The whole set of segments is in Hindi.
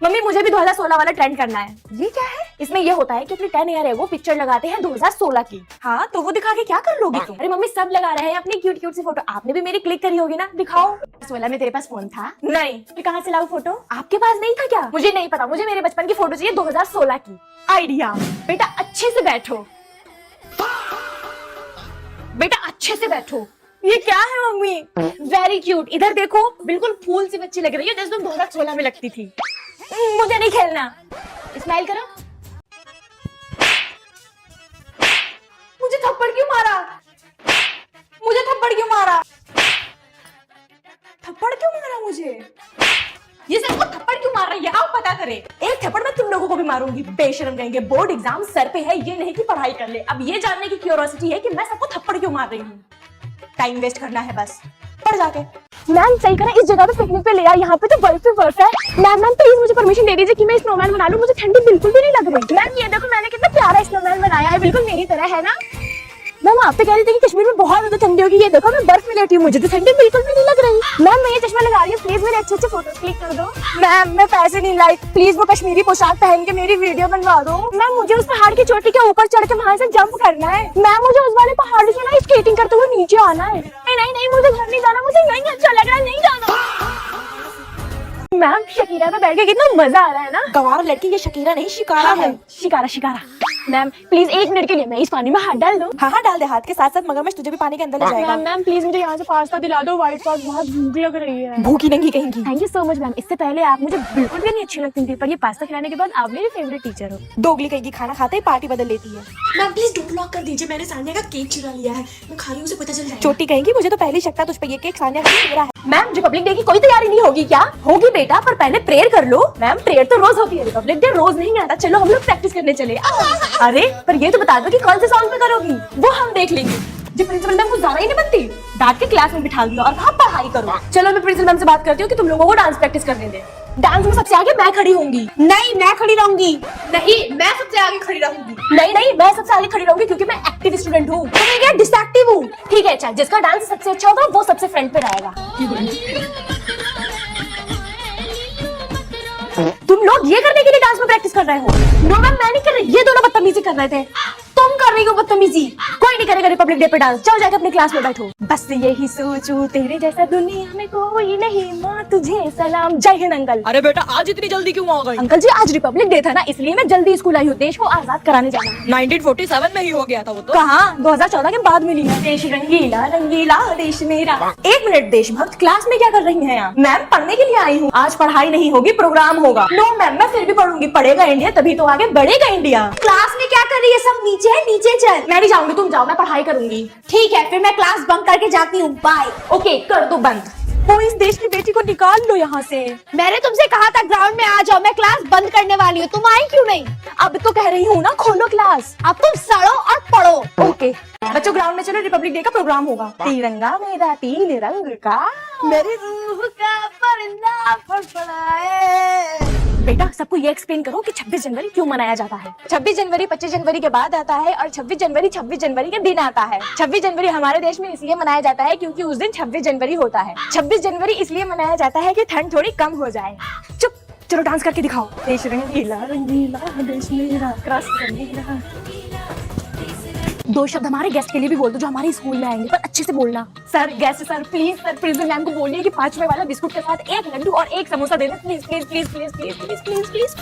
मम्मी मुझे भी 2016 वाला ट्रेंड करना है। ये क्या है? इसमें ये होता है कि अपनी 10 ईयर है वो पिक्चर लगाते हैं 2016 की। हाँ तो वो दिखा के क्या कर लोगी तुम? अरे मम्मी सब लगा रहे हैं अपनी क्यूट क्यूट सी फोटो, आपने भी मेरी क्लिक करी होगी ना, दिखाओ। 16 में तेरे पास फोन था? नहीं। फिर कहाँ से लाऊं फोटो? आपके पास नहीं था क्या? मुझे नहीं पता, मुझे मेरे बचपन की फोटो चाहिए 2016 की। आइडिया। बेटा अच्छे से बैठो, बेटा अच्छे से बैठो। ये क्या है मम्मी? Very cute. इधर देखो, बिल्कुल फूल सी बच्ची लग रही है जैसे तुम 2016 में लगती थी। मुझे नहीं खेलना। स्माइल करो। मुझे थप्पड़ क्यों मारा? मुझे थप्पड़ क्यों मारा? थप्पड़ क्यों मारा मुझे? ये सबको थप्पड़ क्यों मार रही है? आओ पता करें। एक थप्पड़ मैं तुम लोगों को भी मारूंगी, बेशरम कहेंगे। बोर्ड एग्जाम सर पे है, ये नहीं कि पढ़ाई कर ले। अब ये जानने की क्यूरियोसिटी है कि मैं सबको थप्पड़ क्यों मार रही हूँ। टाइम वेस्ट करना है बस, पढ़ जाके। मैम सही करें, इस जगह पे पिकनिक पे ले आए, यहाँ पे तो बर्फ ही बर्फ है। मैम प्लीज मुझे परमिशन दे दीजिए कि मैं स्नोमैन बना लूं, मुझे ठंडी बिल्कुल भी नहीं लग रही। मैम ये देखो मैंने कितना प्यारा स्नोमैन बनाया है, बिल्कुल मेरी तरह है ना। मैम आप तो कह रही थी कि कश्मीर में बहुत ज्यादा ठंडी होगी, ये देखो मैं बर्फ में लेटी हूँ, मुझे तो ठंडी बिल्कुल भी नहीं लग रही। मैम मैं ये चश्मा लगा रही हूँ, प्लीज मेरे अच्छे फोटो क्लिक कर दो। मैम मैं पैसे नहीं लाई, प्लीज वो कश्मीरी पोशाक पहन के मेरी वीडियो बनवा दो। मैम मुझे उस पहाड़ की चोटी के ऊपर चढ़ के वहाँ से जंप करना है। मैम मुझे उस वाले पहाड़ से ना स्केटिंग करते हुए नीचे आना है। नहीं मुझे घर नहीं जाना, मुझे नहीं अच्छा लग रहा है, नहीं जाना। मैम शकीरा पे बैठ के कितना मजा आ रहा है ना। गंवार लड़की, ये शकीरा नहीं शिकारा है। शिकारा। मैम प्लीज 1 मिनट के लिए मैं इस पानी में हाथ डाल दूं? हाँ डाल दे, हाथ के साथ साथ मगरमच्छ तुझे भी पानी के अंदर ले जाएगा। मैम प्लीज मुझे यहाँ से पास्ता दिला दो, व्हाइट सॉस, बहुत भूख लग रही है। भूखी नंगी कहेंगी। Thank you so much ma'am, इससे पहले आप मुझे बिल्कुल भी नहीं अच्छी लगती थी, पर ये पास्ता खिलाने के बाद आप मेरी फेवरेट टीचर हो। दोगली कहेंगी, खाना खाते ही पार्टी बदल लेती है। मैम प्लीज डोर लॉक कर दीजिए, मैंने सानिया का केक चुरा लिया है, मैं खा रही हूँ, उसे पता चल जाएगा। छोटी कहेंगी, मुझे तो पहले शक था तुझ पे, ये केक सानिया का मेरा है। मैम रिपब्लिक डे की कोई तैयारी नहीं होगी क्या? होगी बेटा, पर पहले प्रेयर कर लो। मैम प्रेयर तो रोज होती है, रिपब्लिक डे रोज नहीं आता। चलो हम लोग प्रैक्टिस करने चले। अरे पर ये तो बता दो कि कौन से सॉन्ग पे करोगी, वो हम देख लेंगे। जो प्रिंसिपल मैम को ज्यादा ही नहीं बनती, डांट के क्लास में बिठा दिया और कहा पढ़ाई करो। चलो मैं प्रिंसिपल मैम से बात करती हूँ कि तुम लोगों को डांस प्रैक्टिस करने दे। डांस में सबसे आगे मैं खड़ी होंगी। नहीं मैं खड़ी रहूंगी। नहीं मैं सबसे आगे खड़ी रहूंगी। नहीं मैं सबसे आगे खड़ी रहूंगी क्योंकि मैं एक्टिव स्टूडेंट हूँ। तो मैं क्या डिस्ट्रैक्टिव हूँ? ठीक है चल, जिसका डांस सबसे अच्छा होगा वो सबसे फ्रंट पे रहेगा। तुम लोग ये करने के लिए डांस में प्रैक्टिस कर रहे हो? नो मैम मैं नहीं कर रही, ये दोनों बदतमीजी कर रहे थे। तुम कर रही हो बदतमीजी। कोई नहीं करेगा रिपब्लिक डे पे डांस, जाओ जाके अपनी क्लास में बैठो। बस यही सोचूं तेरे जैसा दुनिया में कोई नहीं, माँ तुझे सलाम। जय हिंद अंकल। अरे बेटा आज इतनी जल्दी क्यों आ गई? अंकल जी आज रिपब्लिक डे था ना, इसलिए मैं जल्दी स्कूल आई हूँ, देश को आजाद कराने जाना। 1947 में ही हो गया था वो तो। कहाँ, 2014 के बाद मिली है। देश रंगीला रंगीला देश मेरा। 1 मिनट देशभक्त, क्लास में क्या कर रही हैं आप? मैम पढ़ने के लिए आई हूँ। आज पढ़ाई नहीं होगी, प्रोग्राम होगा। नो मैम मैं फिर भी पढ़ूंगी, पढ़ेगा इंडिया तभी तो आगे बढ़ेगा इंडिया। क्लास में क्या कर रही है सब? नीचे है, नीचे चल। मैं नहीं जाऊंगी, तुम जाओ, मैं पढ़ाई करूंगी। ठीक है फिर मैं क्लास बंक करके जाती हूँ, बाय। ओके कर दो बंद। वो इस देश की बेटी को निकाल लो यहाँ से। मैंने तुमसे कहा था ग्राउंड में आ जाओ, मैं क्लास बंद करने वाली हूँ, तुम आई क्यों नहीं? अब तो कह रही हूँ ना, खोलो क्लास। अब तुम सड़ो और पढ़ो। ओके बच्चों ग्राउंड में चलो, रिपब्लिक डे का प्रोग्राम होगा। तिरंगा मेरा तीन रंग का, मेरी रूह का परिंदा फड़फड़ाए। बेटा सबको ये एक्सप्लेन करो कि 26 जनवरी क्यों मनाया जाता है। 26 जनवरी 25 जनवरी के बाद आता है और 26 जनवरी के दिन आता है। 26 जनवरी हमारे देश में इसलिए मनाया जाता है क्योंकि उस दिन 26 जनवरी होता है। 26 जनवरी इसलिए मनाया जाता है कि ठंड थोड़ी कम हो जाए। चुप, चलो डांस करके दिखाओ। देश रंगीला रंगीला देश मेरा, क्रॉस रंगीला। 2 शब्द हमारे गेस्ट के लिए भी बोल दो जो हमारे स्कूल में आएंगे, पर अच्छे से बोलना। Sir guest sir please, sir principal ma'am को बोलिए कि 5वें वाला बिस्कुट के साथ 1 लड्डू और 1 समोसा दे दे, please please please please please please please please.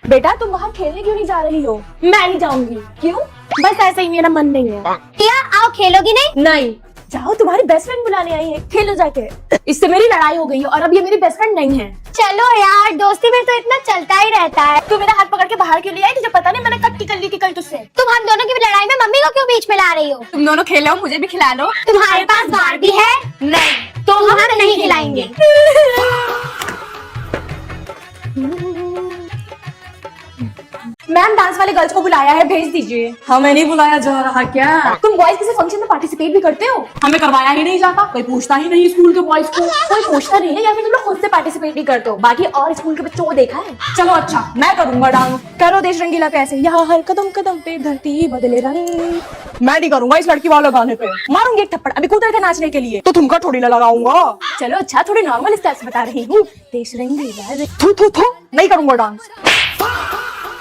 बेटा तुम बाहर खेलने क्यों नहीं जा रही हो? मैं नहीं जाऊंगी। क्यों? बस ऐसा ही, मेरा मन नहीं है। क्या आओ, खेलोगी नहीं? नहीं। जाओ, तुम्हारी बेस्ट फ्रेंड बुलाने आई है, खेलो जाके। इससे मेरी लड़ाई हो गई है और अब ये मेरी बेस्ट फ्रेंड नहीं है। चलो यार, दोस्ती में तो इतना चलता ही रहता है। तू मेरा हाथ पकड़ के बाहर क्यों ले आई? तुझे पता नहीं मैंने कट्टी कर ली थी कल तुझसे। तुम हम दोनों की लड़ाई में मम्मी को क्यों बीच में ला रही हो? तुम दोनों खेलो, मुझे भी खिला लो। तुम्हारे पास बार्बी है? नहीं तो हम नहीं खिलाएंगे। मैम डांस डांस वाले गर्ल्स को बुलाया है, भेज दीजिए। हमें नहीं बुलाया जा रहा क्या? तुम बॉयज किसी फंक्शन में पार्टिसिपेट भी करते हो? हमें करवाया ही नहीं जाता, कोई पूछता ही नहीं स्कूल के बॉयज को। कोई पूछता नहीं है या फिर तुम लोग खुद से पार्टिसिपेट नहीं करते हो? बाकी और स्कूल के बच्चों को देखा है। चलो अच्छा, मैं करूंगा डांस। करो देश रंगीला कैसे, यहाँ हर कदम कदम पे धरती बदले रंग। मैं नहीं करूंगा इस लड़की वाले गाने पे। मारूंगी एक थप्पड़, अभी कूद रहे थे नाचने के लिए। तो तुमका थोड़ी ना लगाऊंगा। चलो अच्छा, थोड़ी नॉर्मल स्टेप्स बता रही हूँ। देश रंगीला, थू थू थू, नहीं करूंगा डांस।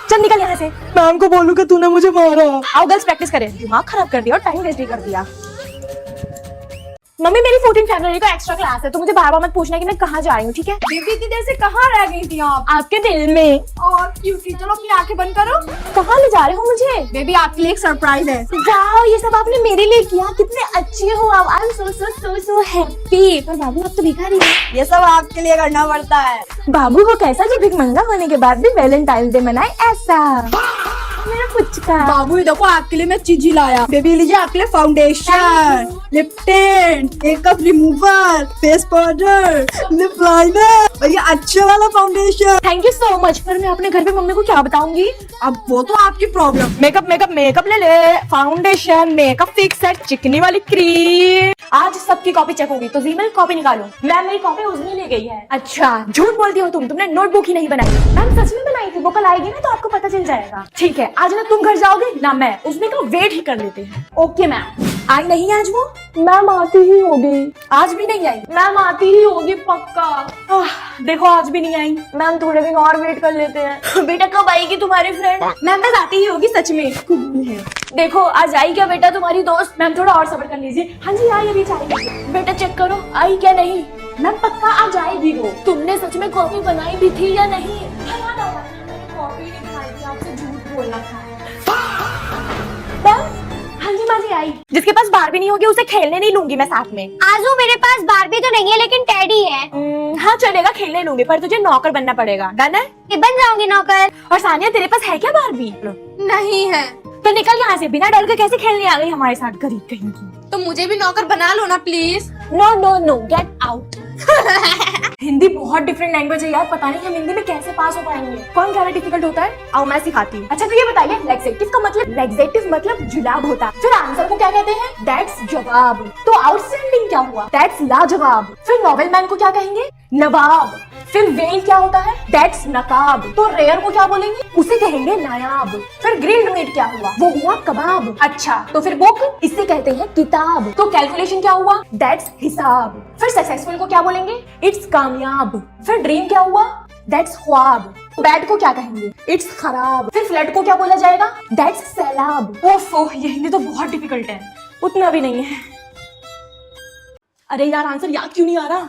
चल निकल यहाँ से। मैम को बोलूंगा तूने मुझे मारा। आओ गर्ल्स प्रैक्टिस करें। दिमाग खराब कर दिया और टाइम वेस्ट भी कर दिया। मम्मी मेरी 14 फरवरी को एक्स्ट्रा क्लास है, तो मुझे बार बार मत पूछना कि मैं कहाँ जा रही हूँ, ठीक है? बेबी इतनी देर से कहाँ रह गई थी आप? आपके दिल में। और क्यूटी, चलो अपनी आंखें बंद करो। कहाँ ले जा रहे हो मुझे? बेबी आपके लिए एक सरप्राइज है। वाह, ये सब आपने मेरे लिए किया, कितने अच्छे हो आप। I am so so so so happy. पर बाबू अब तो भिखारी है। ये सब आपके लिए करना पड़ता है। बाबू को कैसा जो भिखमंगा होने के बाद भी वैलेंटाइन डे मनाए, ऐसा मेरा पुचका। बाबू ये देखो आपके लिए मैं चीजी लाया। बेबी लीजिए आपके लिए foundation, lip tint, makeup remover, face powder, lip liner और ये अच्छा वाला foundation. Thank you so much. पर मैं अपने घर पे मम्मी को क्या बताऊंगी? अब वो तो आपकी प्रॉब्लम। मेकअप मेकअप मेकअप ले ले, फाउंडेशन, मेकअप फिक्स है, चिकनी वाली क्रीम। आज सबकी कॉपी चेक होगी, तो जीमेल कॉपी निकालो। मैम मेरी कॉपी उसने ले गई है। अच्छा, झूठ बोलती हो तुमने नोटबुक ही नहीं बनाई। मैम सच में बनाई थी, वो कल आएगी ना तो आपको पता चल जाएगा। ठीक है, आज ना तुम घर जाओगे ना मैं, उसमें का वेट ही कर लेते हैं। Okay ma'am. आई नहीं आज वो? मैम आती ही होगी। आज भी नहीं आई? मैम आती ही होगी पक्का। देखो आज भी नहीं आई। मैम थोड़े दिन और वेट कर लेते हैं। बेटा कब आएगी तुम्हारी फ्रेंड? मैम बस आती ही होगी सच में। देखो आज आई क्या बेटा तुम्हारी दोस्त? मैम थोड़ा और सब्र कर लीजिए। हाँ जी आई, अभी आएगी। बेटा चेक करो आई क्या नहीं। मैम पक्का आज आएगी वो। तुमने सच में कॉपी बनाई भी थी या नहीं? कॉपी नहीं खाई थी, आपसे झूठ बोलना था। हाँ जी माँ जी आई। जिसके पास बारबी नहीं होगी उसे खेलने नहीं लूंगी मैं साथ में। आजू मेरे पास बारबी तो नहीं है लेकिन टेडी है। हाँ चलेगा, खेलने लूंगी, पर तुझे नौकर बनना पड़ेगा। डन है? ये बन जाऊंगी नौकर। और सानिया तेरे पास है क्या बारबी? नहीं है। तो निकल यहाँ से, बिना डर के कैसे खेलने आ गई हमारे साथ, गरीब कहीं की। तो मुझे भी नौकर बना लो ना please. No no no, get out. Hindi बहुत डिफरेंट लैंग्वेज है यार, पता नहीं हम हिंदी में कैसे पास हो पाएंगे। कौन कह रहा डिफिकल्ट होता है? आओ मैं सिखाती हूँ। अच्छा तो ये बताइए, लेक्सेटिव का मतलब? लेक्सेटिव मतलब जुलाब होता है। फिर आंसर को क्या कहते हैं? दैट्स जवाब। तो आउटस्टैंडिंग क्या हुआ? दैट्स लाजवाब। फिर नॉवेल मैन को क्या कहेंगे? नवाब। फिर वेल क्या होता है? दैट्स नकाब। तो रेयर को क्या बोलेंगे? उसे कहेंगे नायाब। फिर ग्रिल्ड मीट क्या हुआ? वो हुआ कबाब। अच्छा तो फिर बुक, इसे कहते हैं किताब। तो कैलकुलेशन क्या हुआ? दैट्स हिसाब। फिर सक्सेसफुल को क्या बोलेंगे? इट्स कामयाब। फिर ड्रीम क्या हुआ? दैट्स ख्वाब। बैड को क्या कहेंगे? इट्स खराब। फिर फ्लड को क्या बोला जाएगा? दैट्स सैलाब। ओफो, ये हिंदी तो बहुत डिफिकल्ट है। उतना भी नहीं है। अरे यार आंसर याद क्यों नहीं आ रहा?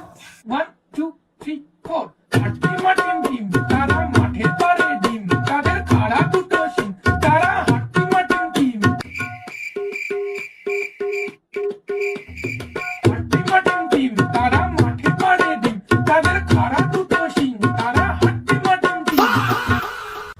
1 2 3 4 হাট্টি মাটিম ডিম তারা মাঠে পারে ডিম তাদের খাড়া দুটো শিং তারা হাট্টি মাটিম ডিম হাট্টি মাটিম ডিম তারা মাঠে পারে ডিম তাদের খাড়া দুটো শিং তারা হাট্টি মাটিম ডিম।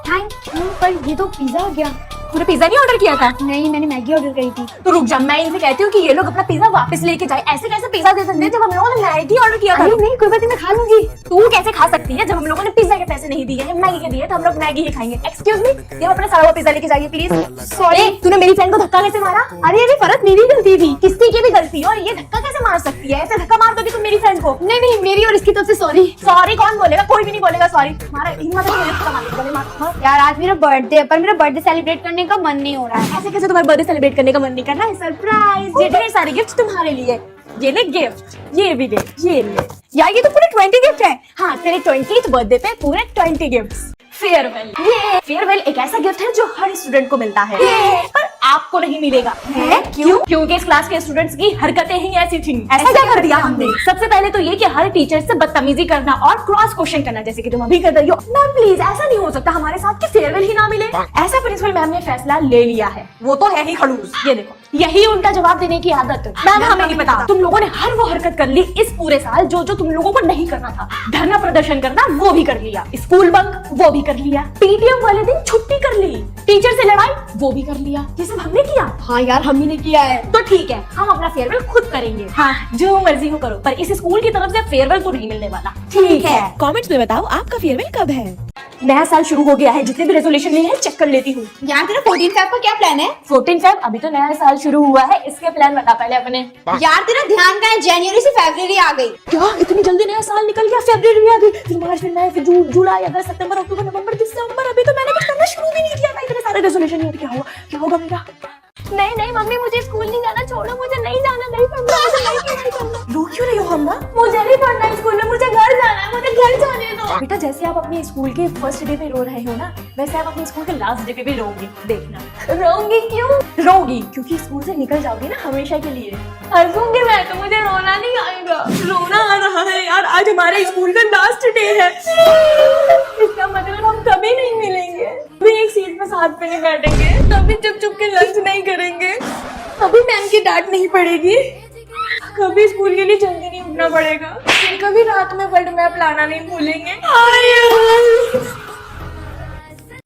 थैंक यू, पर ये तो पिज्जा आ गया। तूने पिज्जा नहीं ऑर्डर किया था? नहीं, मैंने मैगी ऑर्डर करी थी। तो रुक जा, मैं इनसे कहती हूँ कि ये लोग अपना पिज्जा वापस लेके जाए। ऐसे कैसे पिज्जा दे सकते हैं जब हम लोगों ने मैगी ऑर्डर किया था? नहीं कोई बात नहीं, मैं खा लूंगी। तू कैसे खा सकती है जब हम लोगों ने पिज्जा के पैसे नहीं दिए हैं, मैगी के दिए, तो हम लोग मैगी ही खाएंगे। एक्सक्यूज मी, ये अपना सारा पिज्जा लेके जाइए प्लीज। सॉरी, तूने मेरी फ्रेंड को धक्का कैसे मारा? अरे ये फर्क मेरी गलती थी, किसकी की भी गलती हो, ये धक्का कैसे मार सकती है? ऐसे धक्का मार दोगी तुम मेरी फ्रेंड को? नहीं नहीं, मेरी और इसकी तरफ से सॉरी। सॉरी कौन बोलेगा? कोई भी नहीं बोलेगा सॉरी। मारा हिम्मत है धक्का मार। यार आज मेरा बर्थडे है, पर मेरा बर्थडे सेलिब्रेट करने का मन नहीं हो रहा है। ऐसे कैसे तुम्हारा बर्थडे सेलिब्रेट करने का मन नहीं कर रहा है? सरप्राइज, ये ढेर सारे गिफ्ट तुम्हारे लिए। ये ले गिफ्ट, ये भी ले, ये ले। यार ये तो पूरे 20 गिफ्ट है। हाँ तेरे 20th बर्थडे पे पूरे 20 गिफ्ट्स। फेयरवेल, ये फेयरवेल एक ऐसा गिफ्ट है जो हर स्टूडेंट को मिलता है, पर आपको नहीं मिलेगा। है क्यों? क्योंकि इस क्लास के स्टूडेंट्स की हरकतें ही ऐसी थी। ऐसा क्या कर दिया हमने? सबसे पहले तो ये कि हर टीचर से बदतमीजी करना और क्रॉस क्वेश्चन करना, जैसे कि तुम अभी कर रही हो। मैम प्लीज ऐसा नहीं हो सकता हमारे साथ कि फेयरवेल ही ना मिले। ऐसा प्रिंसिपल मैम ने फैसला ले लिया है। वो तो है ही खड़ूस। ये देखो, यही उनका जवाब देने की आदत। मैम हमें नहीं पता, तुम लोगों ने हर वो हरकत कर ली इस पूरे साल जो जो तुम लोगों को नहीं करना था। धरना प्रदर्शन करना वो भी कर लिया, स्कूल बंक वो भी कर लिया, पीटीएम वाले दिन छुट्टी कर ली, टीचर से लड़ाई वो भी कर लिया। ये सब हमने किया। हाँ यार हम ही ने किया है। तो ठीक है, हम अपना फेयरवेल खुद करेंगे। हाँ जो मर्जी हो करो, पर इस स्कूल की तरफ से फेयरवेल तो नहीं मिलने वाला। ठीक है, कमेंट्स में बताओ आपका फेयरवेल कब है। नया साल शुरू हो गया है, जितने भी रेजोल्यूशन लिए हैं चेक कर लेती हूँ। यार तेरा 14 फेब का क्या प्लान है? 14 फेब, अभी तो नया साल शुरू हुआ है, इसके प्लान बता पहले अपने। यार तेरा ध्यान कहाँ है? जनवरी से फरवरी आ गई। क्या इतनी जल्दी नया साल निकल गया? फरवरी आ गई, फिर मार्च, फिर मई, फिर जून, जुलाई, अगस्त, सितंबर, अक्टूबर, नवंबर, दिसंबर। अभी तो मैंने कुछ करना शुरू भी नहीं किया था। इतने सारे रेजोल्यूशन लिए, क्या हुआ? क्या होगा मेरा? नहीं नहीं मम्मी, मुझे स्कूल नहीं जाना, छोड़ो, मुझे नहीं जाना, नहीं पढ़ना, मुझे नहीं पढ़ाई करना। रो क्यों रही हो हम्मा? मुझे नहीं पढ़ना है स्कूल में, मुझे घर जाना है, मुझे घर जाने दो। बेटा जैसे आप अपने स्कूल के फर्स्ट डे पे रो रहे हो ना, वैसे आप अपने स्कूल के लास्ट डे पे भी रोगे, देखना। रोगी क्यों? रोगी क्योंकि स्कूल से निकल जाओगी ना हमेशा के लिए। हंसूंगी मैं तो, मुझे रोना नहीं आएगा। रोना आ रहा है यार, आज हमारे स्कूल का लास्ट डे है। इसका मतलब हम कभी नहीं मिलेंगे, कभी एक सीट पे साथ में नहीं बैठेंगे, कभी चुप चुप के लंच नहीं करेंगे, कभी मैम की डांट नहीं पड़ेगी, कभी स्कूल के लिए जल्दी नहीं उठना पड़ेगा, कभी रात में वर्ल्ड मैप लाना नहीं भूलेंगे।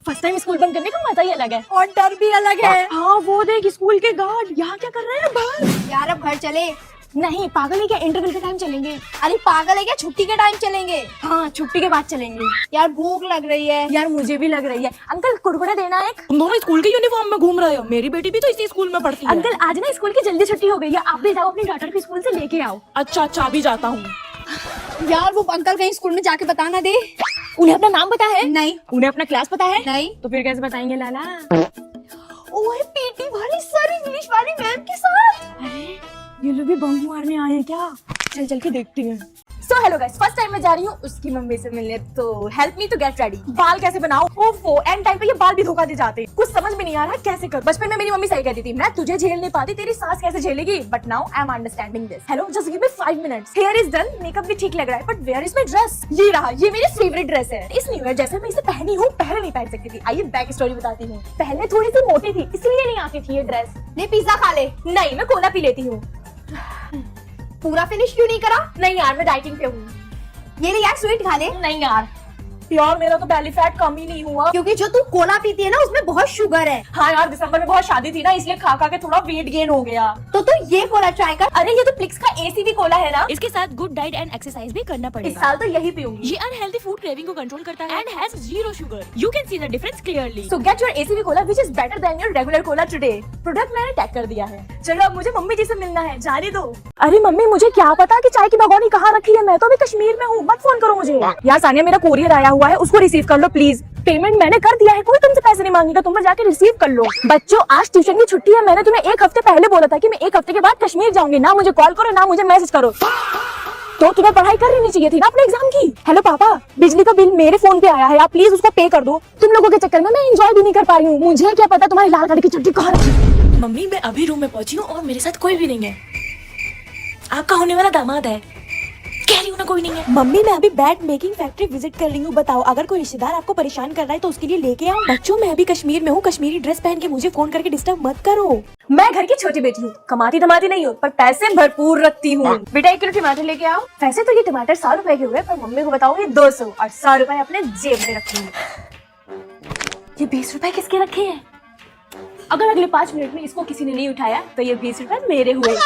फर्स्ट टाइम स्कूल बंद करने का मजा ही अलग है, और डर भी अलग है। हाँ वो देख स्कूल के गार्ड यहाँ क्या कर रहे हैं बाहर। यार अब घर चले। नहीं पागल है क्या, इंटरवल के टाइम चलेंगे। अरे पागल है क्या? छुट्टी के टाइम चलेंगे। हाँ छुट्टी के बाद चलेंगे। यार भूख लग रही है। यार मुझे भी लग रही है। अंकल कुरकुरे देना एक। तुम दोनों स्कूल के यूनिफॉर्म में घूम रहे हो, मेरी बेटी भी तो इसी स्कूल में पढ़ती है। अंकल आज ना स्कूल की जल्दी छुट्टी हो गई है, आप भी जाओ अपनी डॉटर को स्कूल से लेके आओ। अच्छा अच्छा अभी जाता हूँ। यार वो अंकल कहीं स्कूल में जाके बता ना दे। उन्हें अपना नाम पता है? नहीं। उन्हें अपना क्लास पता है? नहीं। तो फिर कैसे बताएंगे लाला? ओए पीटी वाली सर इंग्लिश वाली मैम के साथ। अरे ये लोग भी बंक मारने आए हैं क्या? चल चल के देखते हैं। So hello guys, first time मैं जा रही हूँ उसकी मम्मी से मिलने, तो help me to get ready. बाल कैसे बनाओ? ओफो एंड टाइम पे ये बाल भी धोखा दे जाते हैं, कुछ समझ में नहीं आ रहा कैसे कर। बचपन में मेरी मम्मी सही कहती थी, मैं तुझे झेल नहीं पाती, तेरी सास कैसे झेलेगी, but now I am understanding this. Hello just give me 5 minutes. Hair is done, makeup भी ठीक लग रहा है, but where is my dress? ये रहा, ये मेरी फेवरेट ड्रेस है। इस न्यू ईयर जैसे मैं इसे पहनी हूँ, पहले नहीं पहन सकती थी। आइए बैक स्टोरी बताती हूँ। पहले थोड़ी सी मोटी थी, इसलिए नहीं आती थी ये ड्रेस। नहीं पिज्जा खा ले। नहीं मैं कोला पी लेती हूँ। पूरा फिनिश क्यों नहीं करा? नहीं यार मैं डाइटिंग पे हूँ। ये ले यार स्वीट खा ले। नहीं यार मेरा तो बेली फैट कम ही नहीं हुआ। क्योंकि जो तू कोला पीती है ना उसमें बहुत शुगर है। हाँ यार दिसंबर में बहुत शादी थी ना, इसलिए खा खा के थोड़ा वेट गेन हो गया। तो तू ये कोला ट्राई कर। अरे ये तो प्लिक्स का एसीवी कोला है ना, इसके साथ गुड डाइट एंड एक्सरसाइज भी करना इस पड़ेगा। साल तो यही पीऊंगी। ये अनहेल्दी फूड क्रेविंग को कंट्रोल करता है and has zero sugar. You can see the difference clearly. So get your ACV Cola which is better than your regular Cola today. Product मैंने टैग कर दिया है। चलो अब मुझे मम्मी जी से मिलना है, जाने दो। अरे मम्मी मुझे क्या पता कि चाय की भगोनी कहाँ रखी है, मैं तो अभी कश्मीर में हूँ, मत फोन करो मुझे। यार सानिया मेरा कोरियर आया हुआ है, उसको रिसीव कर लो प्लीज। पेमेंट मैंने कर दिया है, कोई तुमसे पैसे नहीं मांगेगा, तुम जाके रिसीव कर लो। बच्चों आज ट्यूशन की छुट्टी है, मैंने तुम्हें 1 हफ्ते पहले बोला था कि मैं 1 हफ्ते के बाद कश्मीर जाऊंगी, ना मुझे कॉल करो ना मुझे मैसेज करो। तो तुम्हें पढ़ाई कर लेनी चाहिए थी ना अपने एग्जाम की। हेलो पापा, बिजली का बिल मेरे फोन पे आया है, आप प्लीज उसको पे कर दो। तुम लोगों के चक्कर में मैं एंजॉय भी नहीं कर पाई हूँ, मुझे क्या पता तुम्हारी लाल गाड़ी की छुट्टी कहाँ रखी। मम्मी मैं अभी रूम में पहुंची हूँ और मेरे साथ कोई भी नहीं है। आपका होने वाला दामाद है, कह रही हूँ ना कोई नहीं है। मम्मी मैं अभी बैट मेकिंग फैक्ट्री विजिट कर रही हूँ, बताओ अगर कोई रिश्तेदार आपको परेशान कर रहा है तो उसके लिए लेके आओ। बच्चों मैं अभी कश्मीर में हूँ, कश्मीरी ड्रेस पहन के मुझे फोन करके डिस्टर्ब मत करो। मैं घर की छोटी बेटी हूँ, कमाती धमाती नहीं हूँ, पर पैसे भरपूर रखती हूँ। बेटा 1 किलो टमाटर लेके आओ। वैसे तो ये टमाटर 100 रुपए के हुए, पर मम्मी को बताऊंगी 200 और 100 रुपए अपने जेब में रखूंगी। ये 20 रुपए किसके रखे हैं? अगर अगले 5 मिनट में इसको किसी ने नहीं उठाया तो ये 20 रुपए मेरे हुए।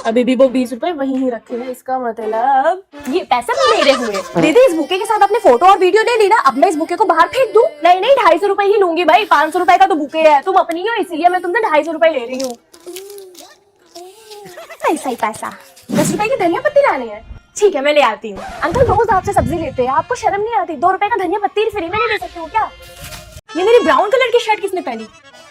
अभी भी वो 20 रुपए वहीं ही रखे हैं, इसका मतलब ये पैसे मेरे हुए। दीदी इस बुके के साथ अपने फोटो और वीडियो ले ली ना, अब मैं इस बुके को बाहर फेंक दूं? नहीं नहीं 250 रुपए ही लूंगी भाई, 500 रुपए का तो बुके है, तुम अपनी हो इसीलिए मैं तुमसे 250 रुपए ले रही हूँ। सही पैसा। 10 रुपए की धनिया पत्ती लानी है, ठीक है मैं ले आती हूँ। अंकल रोज आपसे सब्जी लेते हैं, आपको शर्म नहीं आती? 2 रुपए का धनिया पत्ती फ्री में नहीं ले सकती हूँ क्या? ये मेरी ब्राउन कलर की शर्ट किसने पहनी?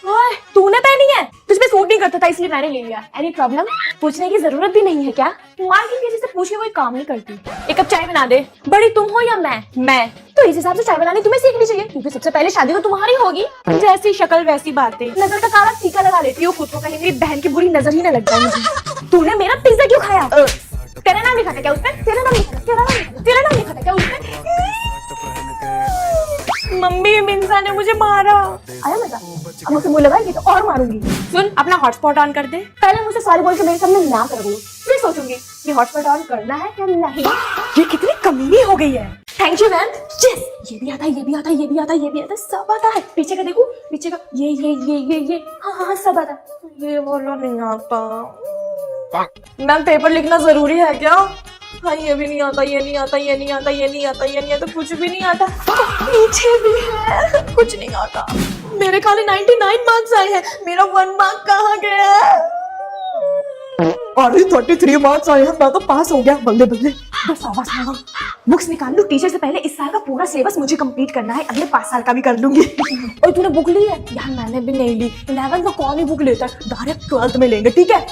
ओए तूने पहनी है? तुझमें सूट नहीं करता था इसलिए मैंने ले लिया। Any problem? पूछने की जरूरत भी नहीं है क्या? मार्केट किसी से पूछ के कोई काम नहीं करती। 1 कप चाय बना दे। बड़ी तुम हो या मैं तो इस हिसाब से चाय बनानी तुम्हें सीखनी चाहिए, क्योंकि सबसे पहले शादी तो तुम्हारी होगी। जैसी शक्ल वैसी बातें, नजर का काला टीका लगा लेती हो खुद को, कहीं मेरी बहन की बुरी नजर ही न लग जाए मुझे। तूने मेरा पिज्जा क्यों खाया? तेरा नाम लिखा था क्या उसपे? तेरा नाम लिखा था क्या उसपे? मम्मी मिंसा ने मुझे मारा। आया मजा? अब मुझसे मुंह लगाएगी तो और मारूंगी। सुन अपना हॉटस्पॉट ऑन कर दे। पहले मुझसे सॉरी बोल के मेरे सामने ना कर दो, फिर सोचूंगी कि हॉटस्पॉट ऑन करना है या नहीं। ये कितनी कमीनी हो गई है। Thank you ma'am. यस ये भी आता है, ये भी आता है, ये भी आता है, ये भी आता है, सब आता है। पीछे का देखो, पीछे का ये हाँ सब आता है। ये बोलो नहीं आता। मैम पेपर लिखना जरूरी है क्या? हाँ ये भी नहीं आता, ये नहीं आता, ये नहीं आता, ये नहीं आता, ये नहीं आता, कुछ भी नहीं आता। नीचे भी है, कुछ नहीं आता। मेरे खाली 99 मार्क्स आए हैं, मेरा 1 मार्क कहाँ गया? अरे 33 मार्क्स आए हैं, मैं तो पास हो गया। बल्ले बल्ले। बस आवाज लगाओ। बुक्स निकाल लूं, टीचर से पहले इस साल का पूरा सिलेबस मुझे कंप्लीट करना है, अगले 5 साल का भी कर लूंगी। और तूने बुक ली है? यार मैंने भी नहीं ली। 11th में कौन ही बुक लेता है, डायरेक्ट 12th में लेंगे, ठीक है?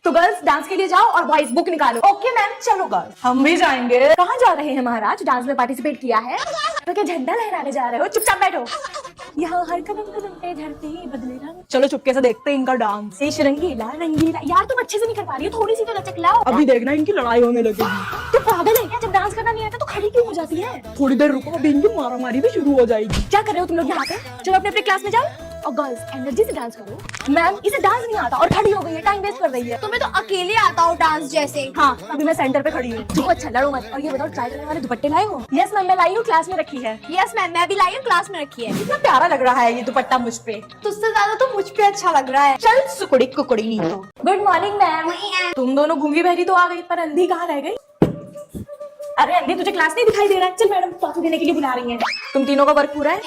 तो गर्ल्स डांस के लिए जाओ और बॉयज बुक निकालो। ओके मैम, चलो गर्ल्स। हम भी जाएंगे। कहाँ जा रहे हैं महाराज? डांस में पार्टिसिपेट किया है तो क्या झंडा लहराने जा रहे हो? चुपचाप बैठो। यहाँ हर कदम कदम पे धरती बदले रंग। चलो चुपके से देखते हैं इनका डांस। देश रंगीला रंगीला। यार तुम अच्छे से नहीं कर पा रही हो, थोड़ी सी तो लचक लाओ। अभी देखना इनकी लड़ाई होने लगेगी। तू पागल है क्या? जब डांस करना नहीं आता तो खड़ी क्यों हो जाती है? थोड़ी देर रुको, अभी इनकी मारामारी भी शुरू हो जाएगी। क्या कर रहे हो तुम लोग यहाँ पे? चलो अपने अपने क्लास में जाओ और गर्ल्स एनर्जी से डांस करो। मैम इसे डांस नहीं आता और खड़ी हो गई है, टाइम वेस्ट कर रही है। तुम्हें तो अकेले आता हो डांस जैसे। हाँ अभी मैं सेंटर पे खड़ी हूँ। तुमको अच्छा लड़ो मत। और ये बताओ ट्राई करने वाले दुपट्टे लाए हो? यस मैम मैं लाई हूँ, क्लास में रखी है। यस मैम, मैं भी लाई हूँ, क्लास में रखी है। कितना प्यारा लग रहा है ये दुपट्टा मुझ पे। तुझसे ज्यादा तो मुझ पे अच्छा लग रहा है। चल सुकुड़ी कुकुड़ी नहीं तो। Good morning ma'am. तुम दोनों गूंगी बहरी तो आ गई, पर अंधी कहाँ रह गई? अरे अंधी तुझे क्लास नहीं दिखाई दे रहा है? चल मैडम कॉपी देने के लिए बुला रही हैं। तुम तीनों का वर्क पूरा है?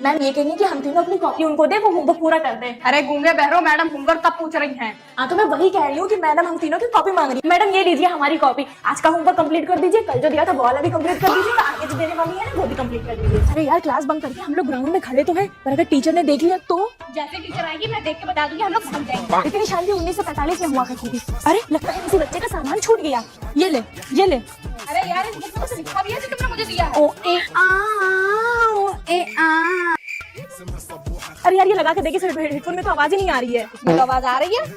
मैम ये कहेंगे कि हम तीनों अपनी कॉपी उनको दे, वो होमवर्क पूरा कर दे। अरे गूंगे बहरो, मैडम होमवर्क कब पूछ रही हैं? हाँ तो मैं वही कह रही हूँ कि मैडम हम तीनों की कॉपी मांग रही है। मैडम ये लीजिए हमारी कॉपी, आज का होमवर्क कंप्लीट कर दीजिए, कल जो दिया था वो वाला भी कंप्लीट कर दीजिए, तो आगे जो देने वाली है ना वो भी कंप्लीट कर दीजिए। अरे यार क्लास बंक करके हम लोग ग्राउंड में खड़े तो हैं, पर अगर टीचर ने देख लिया तो? जैसे टीचर आएगी मैं देख के बता दूंगी, हम लोग समझ जाएंगे। इतनी शांति 1945 में हुआ करती थी। अरे लगता है किसी बच्चे का सामान छूट गया। ये ले ये ले। अरे यार इस बुक में कुछ लिखा भी है जो तुमने मुझे दिया है। ओ ए अरे यार ये लगा के देखिए, हेडफोन में तो आवाज ही नहीं आ रही है। आवाज आ रही है?